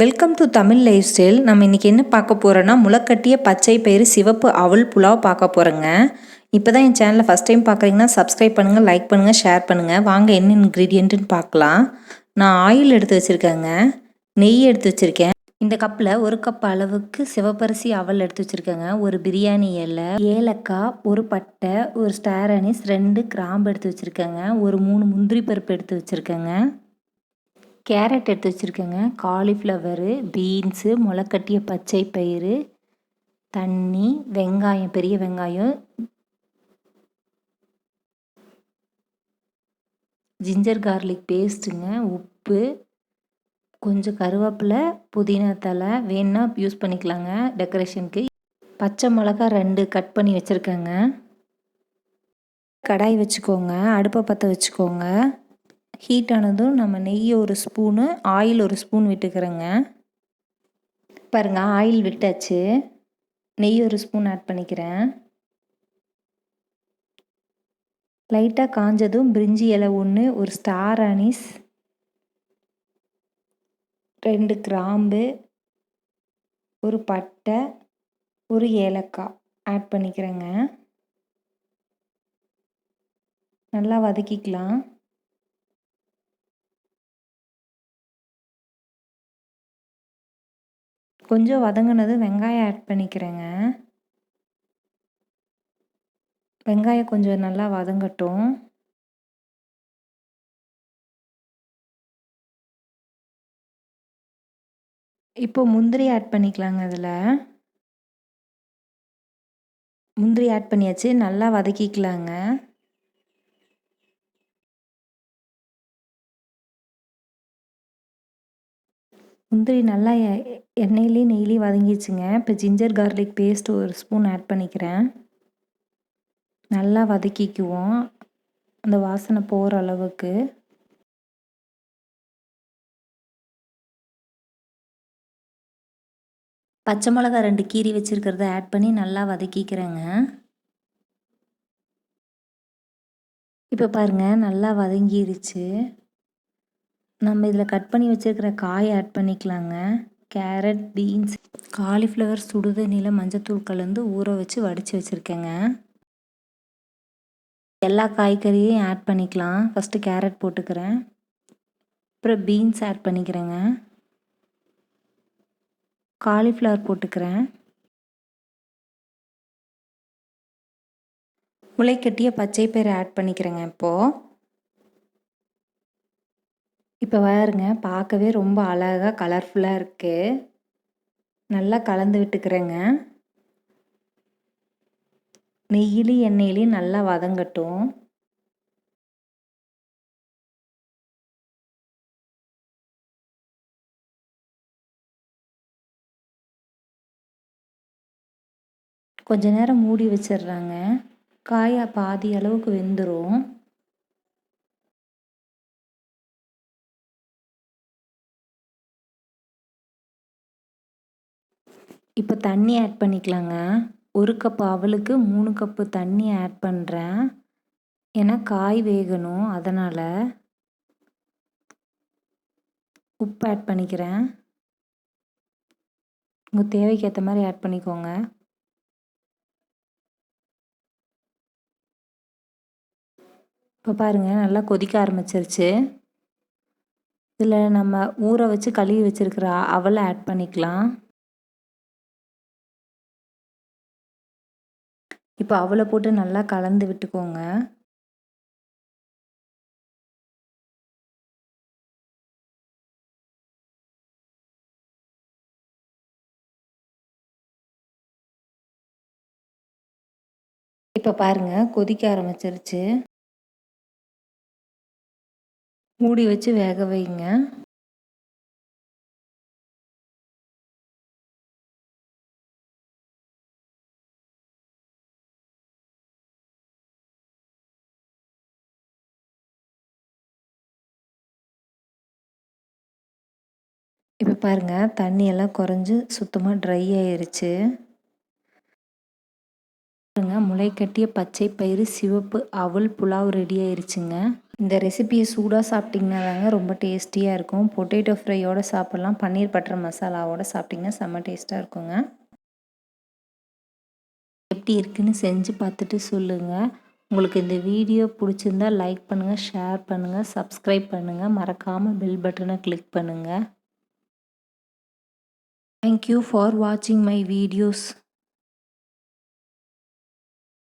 Welcome to Tamil life style. நம்ம இன்றைக்கி என்ன பார்க்க போகிறோன்னா, முளைக்கட்டிய பச்சை பயிறு சிவப்பு அவல் புலாவ் பார்க்க போகிறோங்க. இப்போ தான் என் சேனலை ஃபஸ்ட் டைம் பார்க்குறீங்கன்னா சப்ஸ்கிரைப் பண்ணுங்கள், லைக் பண்ணுங்கள், ஷேர் பண்ணுங்கள். வாங்க என்ன இன்க்ரீடியண்ட்டுன்னு பார்க்கலாம். நான் ஆயில் எடுத்து வச்சுருக்கேங்க, நெய் எடுத்து வச்சுருக்கேன். இந்த கப்பில் ஒரு கப் அளவுக்கு சிவப்பரிசி அவல் எடுத்து வச்சுருக்கேங்க. ஒரு பிரியாணி இலை, ஏலக்காய், ஒரு பட்டை, ஒரு ஸ்டார் அனீஸ், 2 கிராம்பு எடுத்து வச்சுருக்கேங்க. ஒரு 3 முந்திரி பருப்பு எடுத்து வச்சுருக்கேங்க. கேரட் எடுத்து வச்சுருக்கேங்க. காலிஃப்ளவரு, பீன்ஸு, முளைக்கட்டிய பச்சை பயிறு, தண்ணி, வெங்காயம், பெரிய வெங்காயம், ஜிஞ்சர் கார்லிக் பேஸ்ட்டுங்க, உப்பு, கொஞ்சம் கருவேப்பிலை, புதினா தழை வேணுன்னா யூஸ் பண்ணிக்கலாங்க டெக்கரேஷனுக்கு. பச்சை மிளகா 2 கட் பண்ணி வச்சுருக்கேங்க. கடாய் வச்சுக்கோங்க, அடுப்பை பற்ற வச்சுக்கோங்க. ஹீட் ஆனதும் நம்ம நெய் ஒரு ஸ்பூனு, ஆயில் ஒரு ஸ்பூன் விட்டுக்கிறேங்க. பாருங்கள், ஆயில் விட்டாச்சு. நெய் ஒரு ஸ்பூன் ஆட் பண்ணிக்கிறேன். லைட்டாக காஞ்சதும் பிரிஞ்சி இலை 1, ஒரு ஸ்டார் அனீஸ், 2 கிராம்பு, ஒரு பட்டை, ஒரு ஏலக்காய் ஆட் பண்ணிக்கிறேங்க. நல்லா வதக்கிக்கலாம். கொஞ்சம் வதங்கினதும் வெங்காயம் ஆட் பண்ணிக்கிறேங்க. வெங்காயம் கொஞ்சம் நல்லா வதங்கட்டும். இப்போ முந்திரி ஆட் பண்ணிக்கலாங்க. அதில் முந்திரி ஆட் பண்ணியாச்சு, நல்லா வதக்கிக்கலாங்க. முந்திரி நல்லா எண்ணெயிலையும் நெய்லையும் வதங்கிடுச்சுங்க. இப்போ ஜிஞ்சர் கார்லிக் பேஸ்ட் ஒரு ஸ்பூன் ஆட் பண்ணிக்கிறேன். நல்லா வதக்கிக்குவோம், அந்த வாசனை போகிற அளவுக்கு. பச்சை மிளகா 2 கீரி வச்சுருக்கிறத ஆட் பண்ணி நல்லா வதக்கிக்கிறேங்க. இப்போ பாருங்கள், நல்லா வதங்கிருச்சு. நம்ம இதில் கட் பண்ணி வச்சுருக்கிற காய் ஆட் பண்ணிக்கலாங்க. கேரட், பீன்ஸ், காலிஃப்ளவர் சுடுதண்ணியில் மஞ்சத்தூள் கலந்து ஊற வச்சு வடித்து வச்சுருக்கேங்க. எல்லா காய்கறியும் ஆட் பண்ணிக்கலாம். ஃபஸ்ட்டு கேரட் போட்டுக்கிறேன், அப்புறம் பீன்ஸ் ஆட் பண்ணிக்கிறேங்க, காலிஃப்ளவர் போட்டுக்கிறேன், முளைக்கட்டிய பச்சை பயிறு ஆட் பண்ணிக்கிறேங்க. இப்போ பாருங்க, பார்க்கவே ரொம்ப அழகாக கலர்ஃபுல்லாக இருக்குது. நல்லா கலந்து விட்டுக்கிறேங்க. நெய்யிலையும் எண்ணெயிலையும் நல்லா வதங்கட்டும். கொஞ்ச நேரம் மூடி வச்சிடுறாங்க. காய் பாதி அளவுக்கு வெந்துடும். இப்போ தண்ணி ஆட் பண்ணிக்கலாங்க. 1 கப் அவலுக்கு 3 கப்பு தண்ணி ஆட் பண்ணுறேன். ஏன்னா காய் வேகணும், அதனால். உப்பு ஆட் பண்ணிக்கிறேன். உங்கள் தேவைக்கு ஏற்ற மாதிரி ஆட் பண்ணிக்கோங்க. இப்போ பாருங்கள், நல்லா கொதிக்க ஆரம்பிச்சிருச்சு. இதில் நம்ம ஊற வச்சு கழுவி வச்சுருக்கிற அவலை ஆட் பண்ணிக்கலாம். இப்போ அவலை போட்டு நல்லா கலந்து விட்டுக்கோங்க. இப்போ பாருங்கள், கொதிக்க ஆரம்பிச்சிருச்சு. மூடி வச்சு வேக வைங்க. இப்போ பாருங்கள், தண்ணியெல்லாம் குறைஞ்சி சுத்தமாக ட்ரை ஆயிருச்சு. பாருங்க, முளைக்கட்டிய பச்சை பயிறு சிவப்பு அவல் புலாவ் ரெடி ஆயிருச்சுங்க. இந்த ரெசிபியை சூடாக சாப்பிட்டிங்கன்னா தாங்க ரொம்ப டேஸ்டியாக இருக்கும். பொட்டேட்டோ ஃப்ரையோடு சாப்பிட்லாம், பன்னீர் பட்டர் மசாலாவோடு சாப்பிட்டிங்கன்னா செம்ம டேஸ்ட்டாக இருக்குங்க. எப்படி இருக்குன்னு செஞ்சு பார்த்துட்டு சொல்லுங்கள். உங்களுக்கு இந்த வீடியோ பிடிச்சிருந்தா லைக் பண்ணுங்கள், ஷேர் பண்ணுங்கள், சப்ஸ்கிரைப் பண்ணுங்கள், மறக்காமல் பெல் பட்டனை கிளிக் பண்ணுங்கள். தேங்க்யூ ஃபார் வாட்சிங் மை வீடியோஸ்.